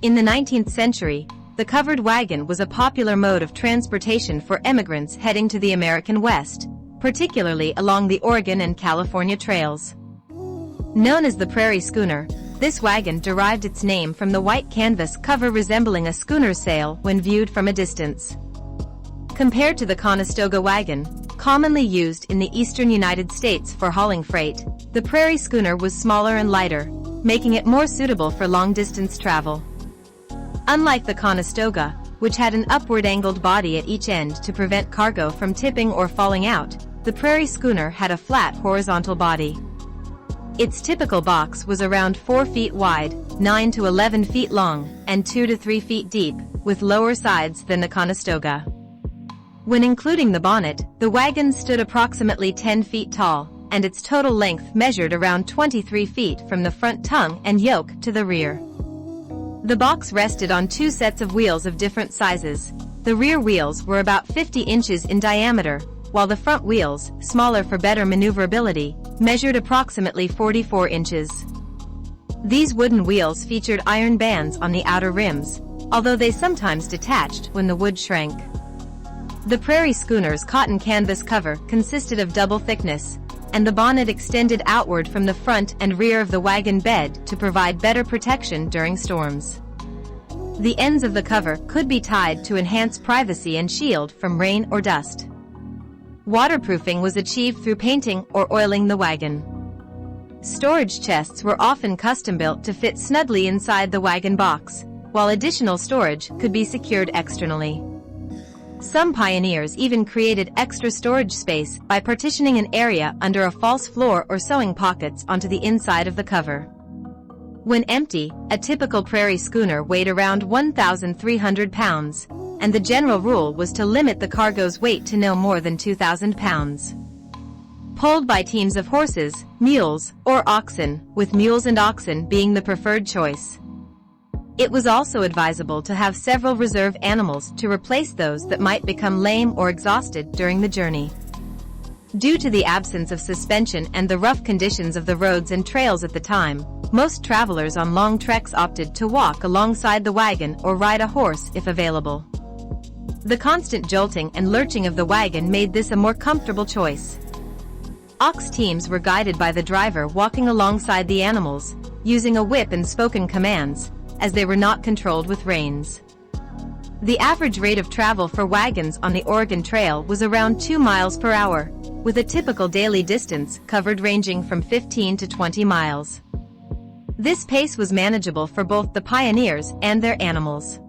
In the 19th century, the covered wagon was a popular mode of transportation for emigrants heading to the American West, particularly along the Oregon and California trails. Known as the prairie schooner, this wagon derived its name from the white canvas cover resembling a schooner's sail when viewed from a distance. Compared to the Conestoga wagon, commonly used in the eastern United States for hauling freight, the prairie schooner was smaller and lighter, making it more suitable for long-distance travel. Unlike the Conestoga, which had an upward-angled body at each end to prevent cargo from tipping or falling out, the prairie schooner had a flat horizontal body. Its typical box was around 4 feet wide, 9 to 11 feet long, and 2 to 3 feet deep, with lower sides than the Conestoga. When including the bonnet, the wagon stood approximately 10 feet tall, and its total length measured around 23 feet from the front tongue and yoke to the rear. The box rested on 2 sets of wheels of different sizes. The rear wheels were about 50 inches in diameter, while the front wheels, smaller for better maneuverability, measured approximately 44 inches. These wooden wheels featured iron bands on the outer rims, although they sometimes detached when the wood shrank. The prairie schooner's cotton canvas cover consisted of double thickness, and the bonnet extended outward from the front and rear of the wagon bed to provide better protection during storms. The ends of the cover could be tied to enhance privacy and shield from rain or dust. Waterproofing was achieved through painting or oiling the wagon. Storage chests were often custom-built to fit snugly inside the wagon box, while additional storage could be secured externally. Some pioneers even created extra storage space by partitioning an area under a false floor or sewing pockets onto the inside of the cover. When empty, a typical prairie schooner weighed around 1,300 pounds, and the general rule was to limit the cargo's weight to no more than 2,000 pounds. Pulled by teams of horses, mules, or oxen, with mules and oxen being the preferred choice. It was also advisable to have several reserve animals to replace those that might become lame or exhausted during the journey. Due to the absence of suspension and the rough conditions of the roads and trails at the time, most travelers on long treks opted to walk alongside the wagon or ride a horse if available. The constant jolting and lurching of the wagon made this a more comfortable choice. Ox teams were guided by the driver walking alongside the animals, using a whip and spoken commands, as they were not controlled with reins. The average rate of travel for wagons on the Oregon Trail was around 2 miles per hour, with a typical daily distance covered ranging from 15 to 20 miles. This pace was manageable for both the pioneers and their animals.